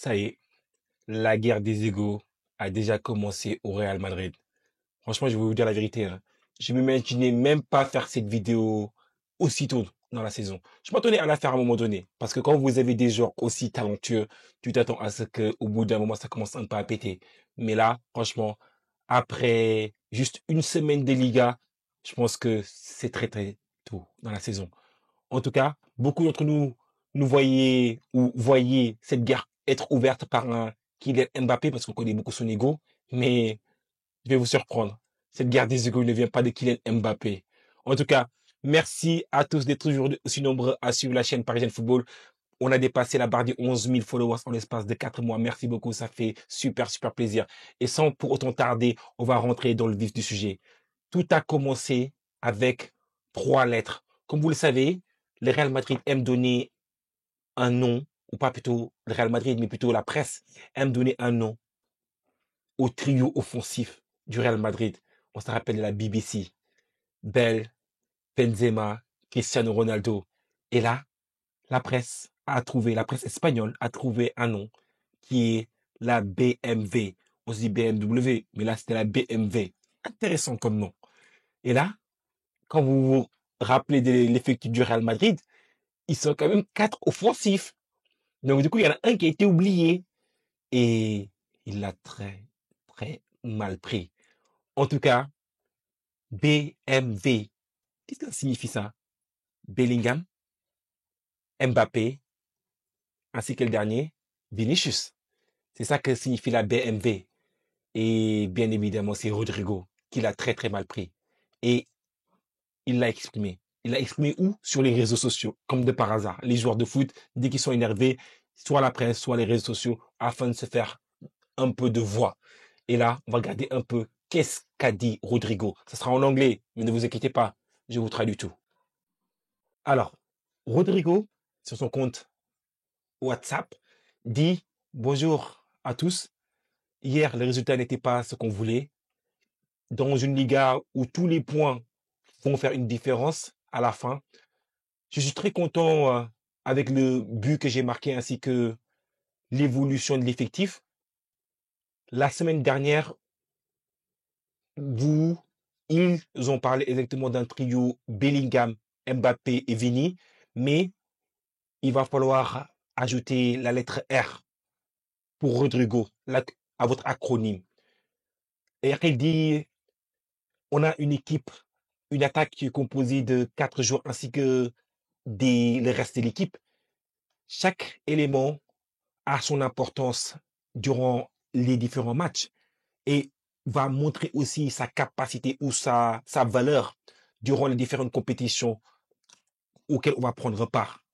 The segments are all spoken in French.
Ça y est, la guerre des égos a déjà commencé au Real Madrid. Franchement, je vais vous dire la vérité, hein. Je m'imaginais même pas faire cette vidéo aussitôt dans la saison. Je m'attendais à la faire à un moment donné. Parce que quand vous avez des joueurs aussi talentueux, tu t'attends à ce qu'au bout d'un moment, ça commence un peu à péter. Mais là, franchement, après juste une semaine de Liga, je pense que c'est très très tôt dans la saison. En tout cas, beaucoup d'entre nous nous voyaient ou voyaient cette guerre être ouverte par un Kylian Mbappé parce qu'on connaît beaucoup son ego. Mais je vais vous surprendre. Cette guerre des égos ne vient pas de Kylian Mbappé. En tout cas, merci à tous d'être toujours aussi nombreux à suivre la chaîne Parisienne Football. On a dépassé la barre des 11 000 followers en l'espace de 4 mois. Merci beaucoup, ça fait super, super plaisir. Et sans pour autant tarder, on va rentrer dans le vif du sujet. Tout a commencé avec 3 lettres. Comme vous le savez, le Real Madrid aime donner un nom, ou pas plutôt le Real Madrid, mais plutôt la presse aime donner un nom au trio offensif du Real Madrid. On se rappelle de la BBC. Bell, Benzema, Cristiano Ronaldo. Et là, la presse espagnole a trouvé un nom qui est la BMW. On se dit BMW, mais là, c'était la BMW. Intéressant comme nom. Et là, quand vous vous rappelez de l'effectif du Real Madrid, ils sont quand même 4 offensifs. Donc, du coup, il y en a un qui a été oublié. Et il l'a très, très mal pris. En tout cas, BMV. Qu'est-ce que ça signifie ça? Bellingham, Mbappé, ainsi que le dernier, Vinicius. C'est ça que signifie la BMV. Et bien évidemment, c'est Rodrigo qui l'a très très mal pris. Et il l'a exprimé. Il l'a exprimé où? Sur les réseaux sociaux, comme de par hasard. Les joueurs de foot, dès qu'ils sont énervés, soit la presse, soit les réseaux sociaux, afin de se faire un peu de voix. Et là, on va regarder un peu qu'est-ce qu'a dit Rodrigo. Ça sera en anglais, mais ne vous inquiétez pas, je vous traduis tout. Alors, Rodrigo, sur son compte WhatsApp, dit bonjour à tous. Hier, les résultats n'étaient pas ce qu'on voulait. Dans une Liga où tous les points vont faire une différence à la fin, je suis très content avec le but que j'ai marqué ainsi que l'évolution de l'effectif. La semaine dernière, vous, ils ont parlé exactement d'un trio Bellingham, Mbappé et Vini, mais il va falloir ajouter la lettre R pour Rodrigo, à votre acronyme. Et après, il dit, on a une équipe, une attaque qui est composée de 4 joueurs ainsi que le reste de l'équipe. Chaque élément a son importance durant les différents matchs et va montrer aussi sa capacité ou sa valeur durant les différentes compétitions auxquelles on va prendre part.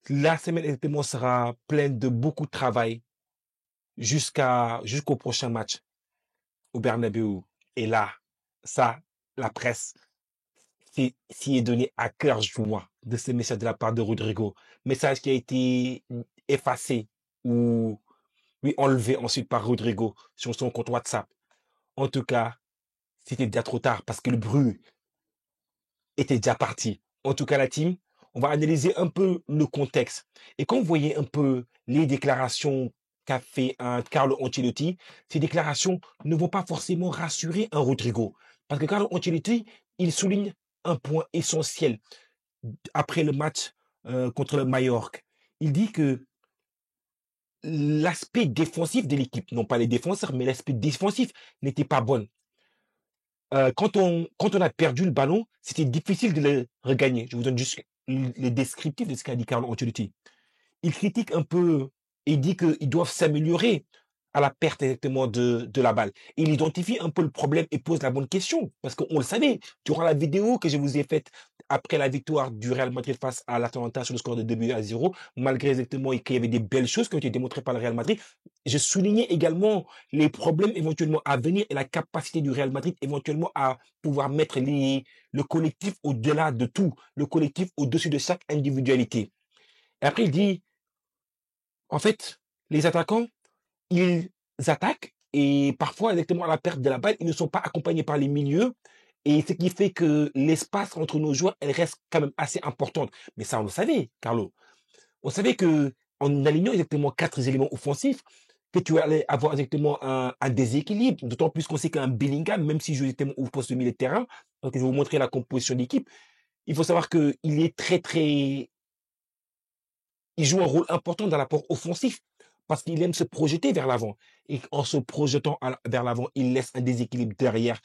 La semaine exactement sera pleine de beaucoup de travail jusqu'au prochain match au Bernabéu. Et là, ça, la presse s'y est donné à cœur joie de ce message de la part de Rodrigo. Message qui a été effacé ou oui, enlevé ensuite par Rodrigo sur son compte WhatsApp. En tout cas, c'était déjà trop tard parce que le bruit était déjà parti. En tout cas, la team, on va analyser un peu le contexte. Et quand vous voyez un peu les déclarations qu'a fait un Carlo Ancelotti, ces déclarations ne vont pas forcément rassurer un Rodrigo. Parce que Carlo Ancelotti, il souligne un point essentiel après le match contre le Mallorca. Il dit que l'aspect défensif de l'équipe, non pas les défenseurs, mais l'aspect défensif n'était pas bon. Quand on a perdu le ballon, c'était difficile de le regagner. Je vous donne juste le descriptif de ce qu'a dit Carlo Ancelotti. Il critique un peu et il dit qu'ils doivent s'améliorer à la perte exactement de la balle. Il identifie un peu le problème et pose la bonne question. Parce qu'on le savait, durant la vidéo que je vous ai faite après la victoire du Real Madrid face à l'Atalanta sur le score de 2-0, malgré exactement qu'il y avait des belles choses qui ont été démontrées par le Real Madrid, je soulignais également les problèmes éventuellement à venir et la capacité du Real Madrid éventuellement à pouvoir mettre le collectif au-delà de tout, le collectif au-dessus de chaque individualité. Et après, il dit, en fait, les attaquants, ils attaquent et parfois, exactement à la perte de la balle, ils ne sont pas accompagnés par les milieux. Et ce qui fait que l'espace entre nos joueurs, elle reste quand même assez importante. Mais ça, on le savait, Carlo. On savait que en alignant exactement 4 éléments offensifs, que tu allais avoir exactement un déséquilibre. D'autant plus qu'on sait qu'un Bellingham, même s'il joue exactement au poste de milieu de terrain, donc je vais vous montrer la composition d'équipe, il faut savoir qu'il est il joue un rôle important dans l'apport offensif parce qu'il aime se projeter vers l'avant. Et en se projetant vers l'avant, il laisse un déséquilibre derrière.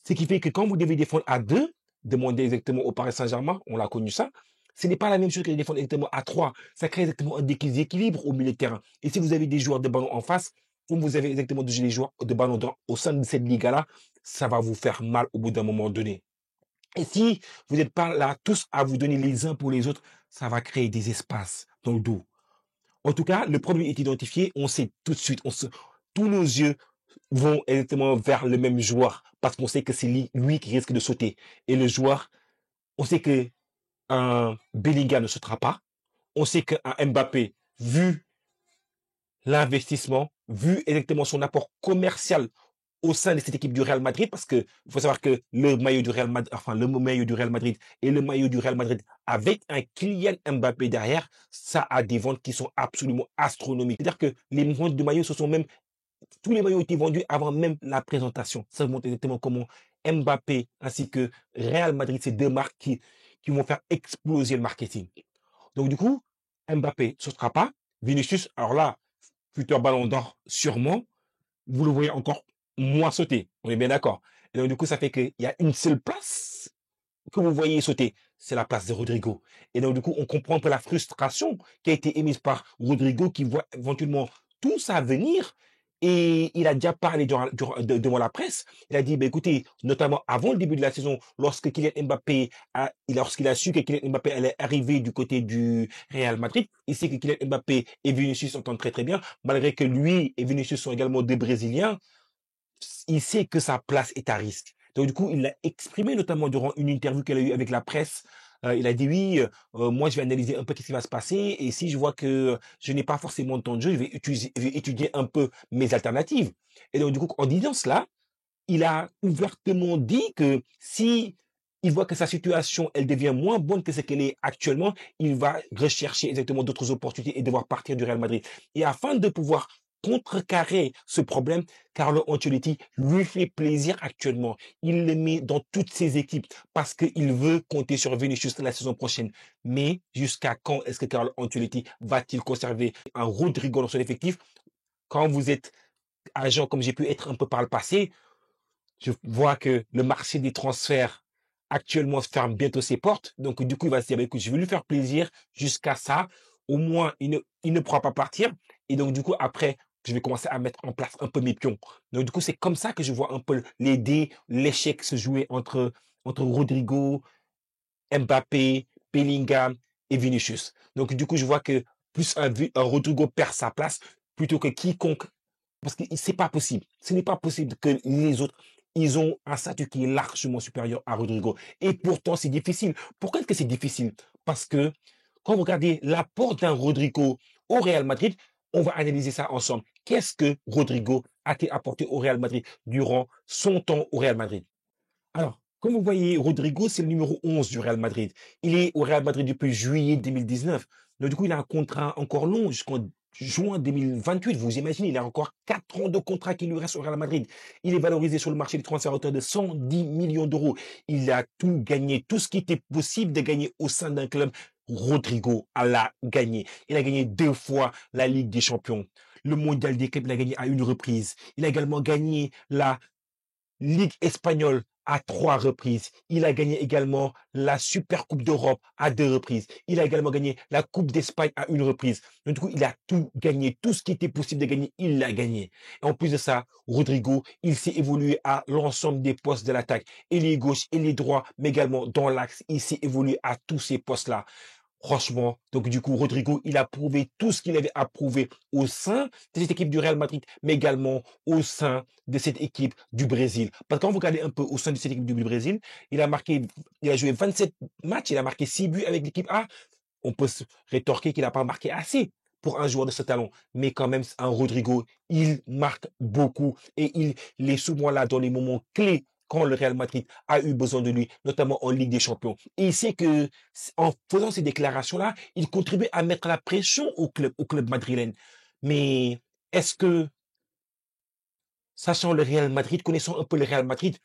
Ce qui fait que quand vous devez défendre à 2, demandez exactement au Paris Saint-Germain, on l'a connu ça, ce n'est pas la même chose que de défendre exactement à 3. Ça crée exactement un déséquilibre au milieu de terrain. Et si vous avez des joueurs de ballon en face, comme vous avez exactement des joueurs de ballon au sein de cette liga-là, ça va vous faire mal au bout d'un moment donné. Et si vous n'êtes pas là tous à vous donner les uns pour les autres, ça va créer des espaces dans le dos. En tout cas, le problème est identifié, on sait tout de suite, tous nos yeux vont exactement vers le même joueur parce qu'on sait que c'est lui qui risque de sauter. Et le joueur, on sait que un Bellingham ne sautera pas. On sait qu'un Mbappé, vu l'investissement, vu exactement son apport commercial au sein de cette équipe du Real Madrid, parce que il faut savoir que le maillot du Real Madrid, enfin le maillot du Real Madrid et le maillot du Real Madrid avec un Kylian Mbappé derrière, ça a des ventes qui sont absolument astronomiques. C'est-à-dire que les ventes de maillots, ce sont même tous les maillots étaient vendus avant même la présentation. Ça montre exactement comment Mbappé ainsi que Real Madrid, c'est deux marques qui vont faire exploser le marketing. Donc du coup, Mbappé ne sautera pas. Vinicius, alors là, futur ballon d'or sûrement, vous le voyez encore moins sauter. On est bien d'accord. Et donc du coup, ça fait qu'il y a une seule place que vous voyez sauter, c'est la place de Rodrigo. Et donc, du coup, on comprend un peu la frustration qui a été émise par Rodrigo qui voit éventuellement tout ça venir. Et il a déjà parlé devant la presse. Il a dit, bah, écoutez, notamment avant le début de la saison, lorsqu'il a su que Kylian Mbappé allait arriver du côté du Real Madrid, il sait que Kylian Mbappé et Vinicius s'entendent très très bien, malgré que lui et Vinicius sont également des Brésiliens, il sait que sa place est à risque. Donc du coup, il l'a exprimé notamment durant une interview qu'elle a eue avec la presse. Il a dit oui, moi je vais analyser un peu ce qui va se passer et si je vois que je n'ai pas forcément de temps de jeu, je vais étudier un peu mes alternatives. Et donc du coup, en disant cela, il a ouvertement dit que si il voit que sa situation, elle devient moins bonne que ce qu'elle est actuellement, il va rechercher exactement d'autres opportunités et devoir partir du Real Madrid. Et afin de pouvoir contrecarrer ce problème, Carlo Ancelotti lui fait plaisir actuellement. Il le met dans toutes ses équipes parce qu'il veut compter sur Vinicius la saison prochaine. Mais jusqu'à quand est-ce que Carlo Ancelotti va-t-il conserver un Rodrigo dans son effectif? Quand vous êtes agent comme j'ai pu être un peu par le passé, je vois que le marché des transferts actuellement se ferme bientôt ses portes. Donc, du coup, il va se dire, bah, écoute, je vais lui faire plaisir jusqu'à ça. Au moins, il ne pourra pas partir. Et donc, du coup, après, je vais commencer à mettre en place un peu mes pions. Donc, du coup, c'est comme ça que je vois un peu l'échec se jouer entre Rodrigo, Mbappé, Bellingham et Vinicius. Donc, du coup, je vois que plus un Rodrigo perd sa place plutôt que quiconque parce que c'est pas possible. Ce n'est pas possible que les autres, ils ont un statut qui est largement supérieur à Rodrigo. Et pourtant, c'est difficile. Pourquoi est-ce que c'est difficile? Parce que quand vous regardez l'apport d'un Rodrigo au Real Madrid, on va analyser ça ensemble. Qu'est-ce que Rodrigo a-t-il apporté au Real Madrid durant son temps au Real Madrid? Alors, comme vous voyez, Rodrigo, c'est le numéro 11 du Real Madrid. Il est au Real Madrid depuis juillet 2019. Donc, du coup, il a un contrat encore long jusqu'en juin 2028. Vous imaginez, il a encore 4 ans de contrat qui lui reste au Real Madrid. Il est valorisé sur le marché des transferts à hauteur de 110 millions d'euros. Il a tout gagné, tout ce qui était possible de gagner au sein d'un club. Rodrigo l'a gagné. Il a gagné 2 fois la Ligue des Champions. Le mondial des clubs, il a gagné à une reprise. Il a également gagné la Ligue espagnole à 3 reprises. Il a gagné également la Super Coupe d'Europe à 2 reprises. Il a également gagné la Coupe d'Espagne à une reprise. Donc, du coup, il a tout gagné. Tout ce qui était possible de gagner, il l'a gagné. Et en plus de ça, Rodrigo, il s'est évolué à l'ensemble des postes de l'attaque. Et les gauches et les droits, mais également dans l'axe. Il s'est évolué à tous ces postes-là. Franchement, donc du coup, Rodrigo, il a prouvé tout ce qu'il avait à prouver au sein de cette équipe du Real Madrid, mais également au sein de cette équipe du Brésil. Parce que quand vous regardez un peu au sein de cette équipe du Brésil, il a joué 27 matchs, il a marqué 6 buts avec l'équipe A. On peut se rétorquer qu'il n'a pas marqué assez pour un joueur de ce talent. Mais quand même, un Rodrigo, il marque beaucoup et il est souvent là dans les moments clés quand le Real Madrid a eu besoin de lui, notamment en Ligue des Champions. Et il sait que en faisant ces déclarations-là, il contribue à mettre la pression au club madrilène. Mais est-ce que, sachant le Real Madrid, connaissant un peu le Real Madrid,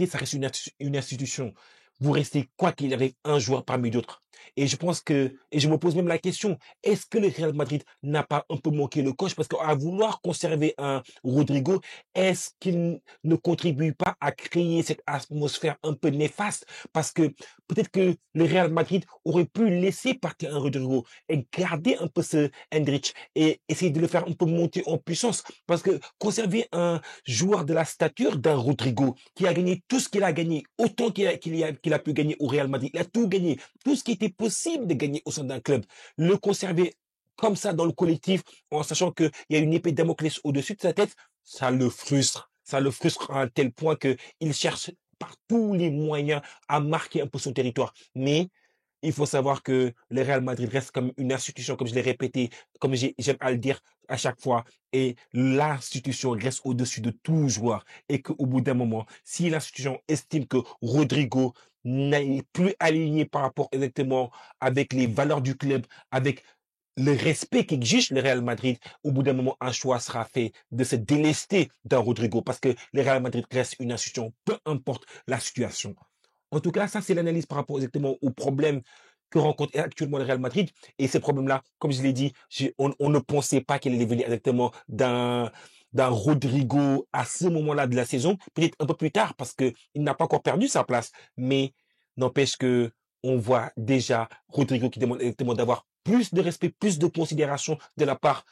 ça reste une institution. Vous restez, quoi qu'il arrive, un joueur parmi d'autres. Et je pense que, et je me pose même la question, est-ce que le Real Madrid n'a pas un peu manqué le coche? Parce qu'à vouloir conserver un Rodrigo, est-ce qu'il ne contribue pas à créer cette atmosphère un peu néfaste? Parce que peut-être que le Real Madrid aurait pu laisser partir un Rodrigo et garder un peu ce Endrich et essayer de le faire un peu monter en puissance. Parce que conserver un joueur de la stature d'un Rodrigo qui a gagné tout ce qu'il a gagné, autant qu'il a pu gagner au Real Madrid, il a tout gagné, tout ce qui était possible de gagner au sein d'un club, le conserver comme ça dans le collectif, en sachant qu'il y a une épée de Damoclès au-dessus de sa tête, ça le frustre. Ça le frustre à un tel point qu'il cherche par tous les moyens à marquer un peu son territoire. Mais il faut savoir que le Real Madrid reste comme une institution, comme je l'ai répété, comme j'aime à le dire à chaque fois, et l'institution reste au-dessus de tout joueur. Et qu'au bout d'un moment, si l'institution estime que Rodrigo n'est plus aligné par rapport exactement avec les valeurs du club, avec le respect qu'exige le Real Madrid, au bout d'un moment, un choix sera fait de se délester d'un Rodrigo parce que le Real Madrid reste une institution, peu importe la situation. En tout cas, ça, c'est l'analyse par rapport exactement aux problèmes que rencontre actuellement le Real Madrid. Et ces problèmes-là, comme je l'ai dit, on ne pensait pas qu'il allait venir exactement d'un Rodrigo à ce moment-là de la saison, peut-être un peu plus tard parce qu'il n'a pas encore perdu sa place. Mais n'empêche que on voit déjà Rodrigo qui demande exactement d'avoir plus de respect, plus de considération de la part,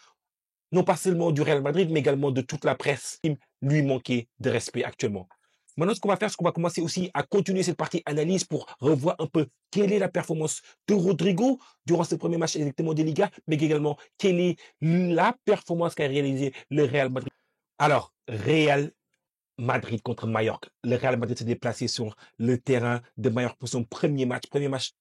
non pas seulement du Real Madrid, mais également de toute la presse qui lui manquait de respect actuellement. Maintenant, ce qu'on va faire, c'est qu'on va commencer aussi à continuer cette partie analyse pour revoir un peu quelle est la performance de Rodrigo durant ce premier match exactement des Ligas, mais également quelle est la performance qu'a réalisé le Real Madrid. Alors, Real Madrid contre Mallorca. Le Real Madrid s'est déplacé sur le terrain de Mallorca pour son premier match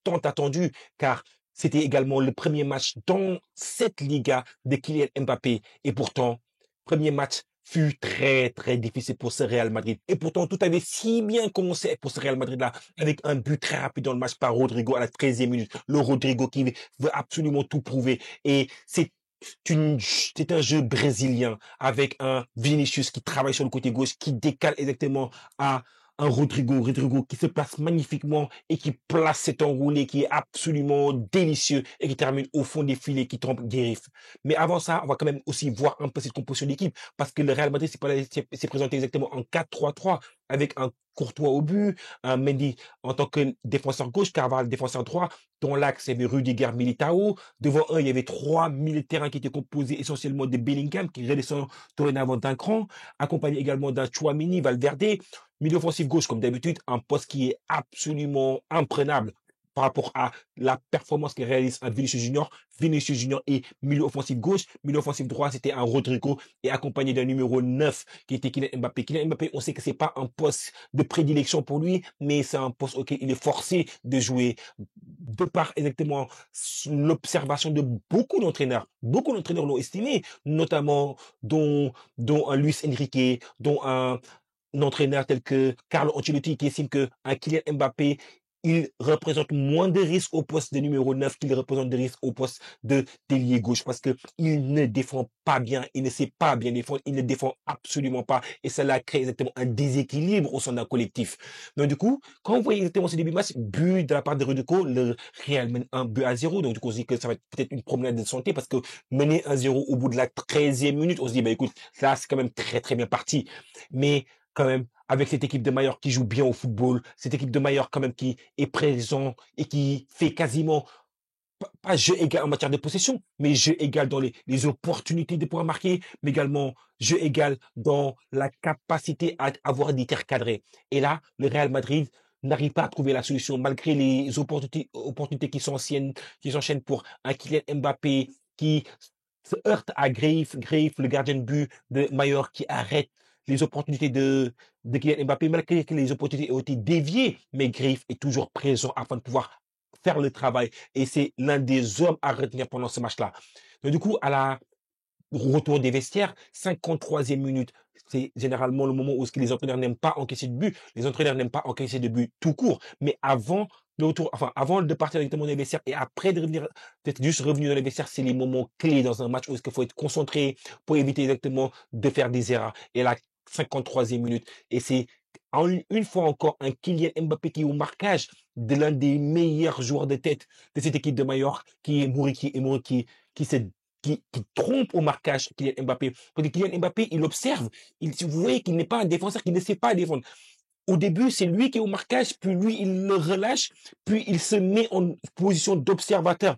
tant attendu, car c'était également le premier match dans cette Liga de Kylian Mbappé. Et pourtant, premier match fut très, très difficile pour ce Real Madrid. Et pourtant, tout avait si bien commencé pour ce Real Madrid-là, avec un but très rapide dans le match par Rodrigo à la 13e minute. Le Rodrigo qui veut absolument tout prouver. Et c'est un jeu brésilien avec un Vinicius qui travaille sur le côté gauche, qui décale exactement à un Rodrigo qui se place magnifiquement et qui place cet enroulé qui est absolument délicieux et qui termine au fond des filets, qui trompe Guérif. Mais avant ça, on va quand même aussi voir un peu cette composition d'équipe parce que le Real Madrid s'est présenté exactement en 4-3-3 avec un Courtois au but, un Mendy en tant que défenseur gauche, Carvalho défenseur droit. Dans l'axe, il y avait Rudiger, Militao. Devant eux, il y avait trois milieux de terrain qui étaient composés essentiellement de Bellingham, qui redescend dorénavant d'un cran, accompagné également d'un Chouamini, Valverde. Milieu offensif gauche, comme d'habitude, un poste qui est absolument imprenable par rapport à la performance qu'il réalise un Vinicius Junior. Vinicius Junior et milieu offensif gauche. Milieu offensif droit, c'était un Rodrigo et accompagné d'un numéro 9 qui était Kylian Mbappé. Kylian Mbappé, on sait que c'est pas un poste de prédilection pour lui, mais c'est un poste auquel il est forcé de jouer de par exactement l'observation de beaucoup d'entraîneurs. Beaucoup d'entraîneurs l'ont estimé, notamment dont un Luis Enrique, dont un entraîneur tel que Carlo Ancelotti qui estime que un Kylian Mbappé, il représente moins de risques au poste de numéro 9 qu'il représente de risques au poste de d'ailier gauche parce que il ne défend pas bien, il ne sait pas bien défendre, il ne défend absolument pas et cela crée exactement un déséquilibre au sein d'un collectif. Donc du coup, quand on voit exactement ce début de match, but de la part de Rudico, le Real mène un but à zéro, donc du coup on se dit que ça va être peut-être une promenade de santé parce que mener 1-0 au bout de la 13e minute, on se dit bah écoute, là c'est quand même très très bien parti. Mais quand même, avec cette équipe de Mallorca qui joue bien au football, cette équipe de Mallorca quand même qui est présent et qui fait quasiment pas jeu égal en matière de possession, mais jeu égal dans les opportunités de pouvoir marquer, mais également jeu égal dans la capacité à avoir des tirs cadrés. Et là, le Real Madrid n'arrive pas à trouver la solution malgré les opportunités qui s'enchaînent pour un Kylian Mbappé qui se heurte à Graves, le gardien de but de Mallorca qui arrête les opportunités de Kylian Mbappé, malgré que les opportunités ont été déviées, mais Graves est toujours présent afin de pouvoir faire le travail. Et c'est l'un des hommes à retenir pendant ce match-là. Donc, du coup, retour des vestiaires, 53e minute. C'est généralement le moment où les entraîneurs n'aiment pas encaisser de but. Les entraîneurs n'aiment pas encaisser de but tout court. Mais avant le retour, enfin, avant de partir directement dans les vestiaires et après de revenir, d'être juste revenu dans les vestiaires, c'est les moments clés dans un match où il faut être concentré pour éviter exactement de faire des erreurs. Et la 53e minute. Et c'est une fois encore un Kylian Mbappé qui est au marquage de l'un des meilleurs joueurs de tête de cette équipe de Majorque, qui est Mouriki, et Mouriki qui se qui trompe au marquage Kylian Mbappé. Parce que Kylian Mbappé, il observe. Vous voyez qu'il n'est pas un défenseur, qu'il ne sait pas défendre. Au début, c'est lui qui est au marquage, puis lui, il le relâche, puis il se met en position d'observateur.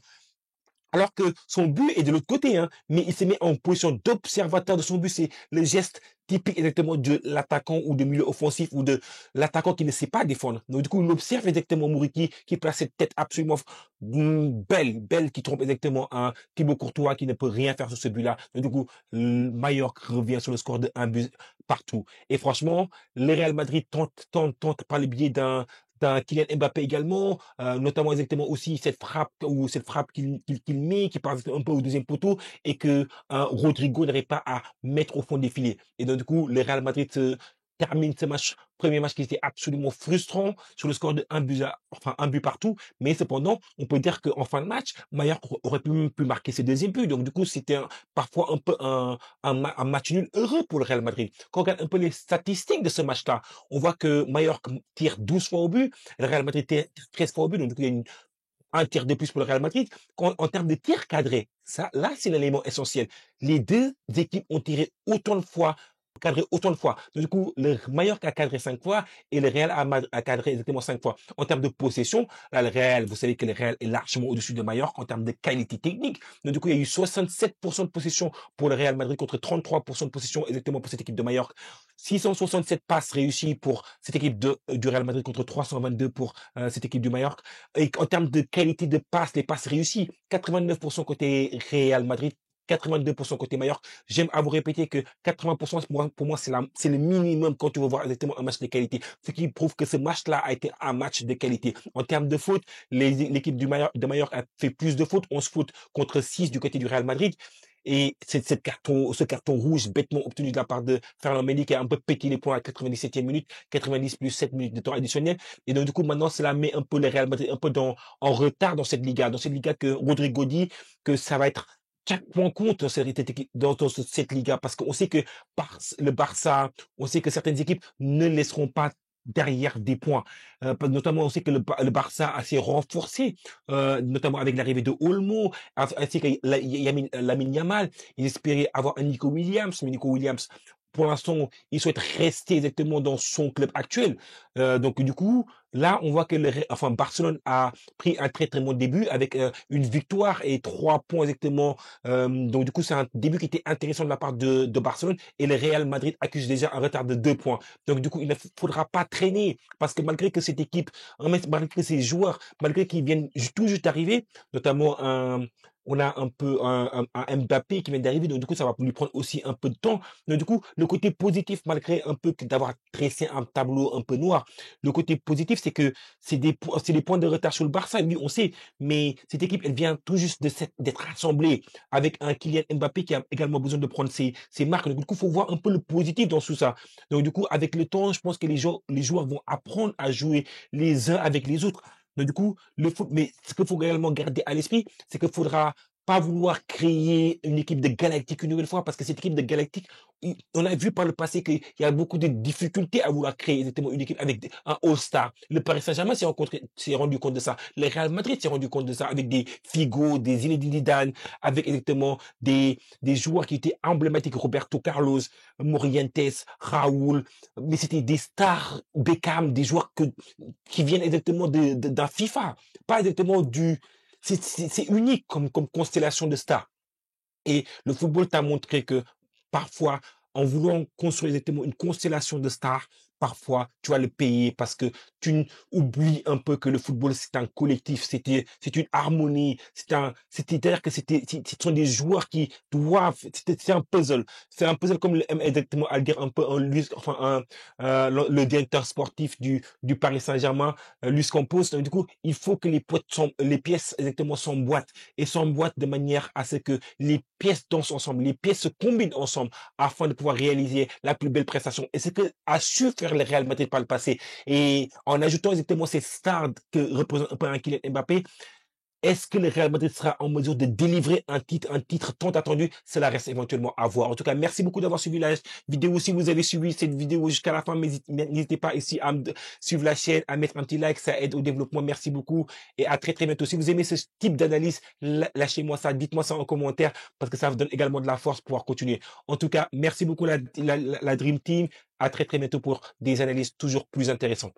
Alors que son but est de l'autre côté, hein, mais il se met en position d'observateur de son but. C'est le geste typique exactement de l'attaquant ou de milieu offensif ou de l'attaquant qui ne sait pas défendre. Donc du coup, il observe exactement Mouriki qui place cette tête absolument belle, qui trompe exactement un Thibaut Courtois qui ne peut rien faire sur ce but-là. Donc du coup, Mallorca revient sur le score de 1 but partout. Et franchement, le Real Madrid tente par le biais d'un Kylian Mbappé également, notamment exactement aussi cette frappe qu'il met, qui passe un peu au deuxième poteau et que Rodrigo n'arrive pas à mettre au fond des filets. Et donc du coup, le Real Madrid termine ce match, premier match qui était absolument frustrant sur le score de un but partout. Mais cependant, on peut dire qu'en fin de match, Mallorca aurait pu marquer ses deuxièmes buts. Donc du coup, c'était parfois un peu un match nul heureux pour le Real Madrid. Quand on regarde un peu les statistiques de ce match-là, on voit que Mallorca tire 12 fois au but, le Real Madrid tire 13 fois au but. Donc du coup, il y a un tir de plus pour le Real Madrid. En termes de tirs cadrés, ça, là, c'est l'élément essentiel. Les deux équipes ont tiré autant de fois, cadré autant de fois. Donc, du coup, le Mallorca a cadré 5 fois et le Real a cadré exactement 5 fois. En termes de possession, là, le Real, vous savez que le Real est largement au-dessus de Mallorca en termes de qualité technique. Donc, du coup, il y a eu 67% de possession pour le Real Madrid contre 33% de possession exactement pour cette équipe de Mallorca. 667 passes réussies pour cette équipe du Real Madrid contre 322 pour cette équipe du Mallorca. Et en termes de qualité de passe, les passes réussies, 89% côté Real Madrid, 82% côté Mallorca. J'aime à vous répéter que 80% pour moi c'est le minimum quand tu veux voir exactement un match de qualité. Ce qui prouve que ce match-là a été un match de qualité. En termes de fautes, l'équipe de Mallorca a fait plus de fautes, 11 fautes contre 6 du côté du Real Madrid. Et ce carton rouge bêtement obtenu de la part de Ferland Mendy qui a un peu pété les points à 97e minute, 90 plus 7 minutes de temps additionnel. Et donc, du coup, maintenant, cela met un peu le Real Madrid un peu en retard dans cette Liga. Dans cette Liga que Rodrigo dit que ça va être chaque point compte dans cette Liga parce qu'on sait que le Barça, on sait que certaines équipes ne laisseront pas derrière des points. Notamment, on sait que le Barça s'est renforcé, notamment avec l'arrivée de Olmo, ainsi que Lamine Yamal. Ils espéraient avoir un Nico Williams, mais Nico Williams, pour l'instant, il souhaite rester exactement dans son club actuel. Donc, du coup, là, on voit que Barcelone a pris un très très bon début avec une victoire et 3 points exactement. Donc, du coup, c'est un début qui était intéressant de la part de Barcelone et le Real Madrid accuse déjà un retard de 2 points. Donc, du coup, il ne faudra pas traîner parce que malgré que cette équipe, malgré que ces joueurs, malgré qu'ils viennent tout juste d'arriver, notamment on a un peu un Mbappé qui vient d'arriver, donc du coup, ça va lui prendre aussi un peu de temps. Donc du coup, le côté positif, malgré un peu d'avoir dressé un tableau un peu noir, le côté positif, c'est que c'est des points de retard sur le Barça, oui, on sait, mais cette équipe, elle vient tout juste d'être assemblée avec un Kylian Mbappé qui a également besoin de prendre ses marques. Donc du coup, il faut voir un peu le positif dans tout ça. Donc du coup, avec le temps, je pense que les joueurs vont apprendre à jouer les uns avec les autres. Donc du coup, le foot, mais ce qu'il faut réellement garder à l'esprit, c'est qu'il faudra pas vouloir créer une équipe de Galactique une nouvelle fois, parce que cette équipe de Galactique, on a vu par le passé qu'il y a beaucoup de difficultés à vouloir créer exactement une équipe avec un All-Star. Le Paris Saint-Germain s'est rendu compte de ça. Le Real Madrid s'est rendu compte de ça avec des Figo, des Zinedine Zidane, avec exactement des joueurs qui étaient emblématiques, Roberto Carlos, Morientes, Raoul, mais c'était des stars, Beckham, des joueurs qui viennent exactement d'un FIFA, pas exactement c'est unique comme constellation de stars. Et le football t'a montré que parfois, en voulant construire exactement une constellation de stars, parfois, tu vas le payer parce que oublies un peu que le football, c'est un collectif, c'est une harmonie, c'est-à-dire que ce sont des joueurs qui doivent, c'est un puzzle. C'est un puzzle comme aime exactement à le dire un peu enfin, le directeur sportif du Paris Saint-Germain, Luis Campos. Donc, du coup, il faut que les pièces exactement s'emboîtent et s'emboîtent de manière à ce que les pièces dansent ensemble, les pièces se combinent ensemble afin de pouvoir réaliser la plus belle prestation. Et c'est que a su faire le Real Madrid par le passé. Et en ajoutant exactement ces stars que représente un peu un Kylian Mbappé, est-ce que le Real Madrid sera en mesure de délivrer un titre tant attendu? Cela reste éventuellement à voir. En tout cas, merci beaucoup d'avoir suivi la vidéo. Si vous avez suivi cette vidéo jusqu'à la fin, n'hésitez pas ici à suivre la chaîne, à mettre un petit like, ça aide au développement. Merci beaucoup et à très très bientôt. Si vous aimez ce type d'analyse, lâchez-moi ça, dites-moi ça en commentaire parce que ça vous donne également de la force pour pouvoir continuer. En tout cas, merci beaucoup la Dream Team. À très très bientôt pour des analyses toujours plus intéressantes.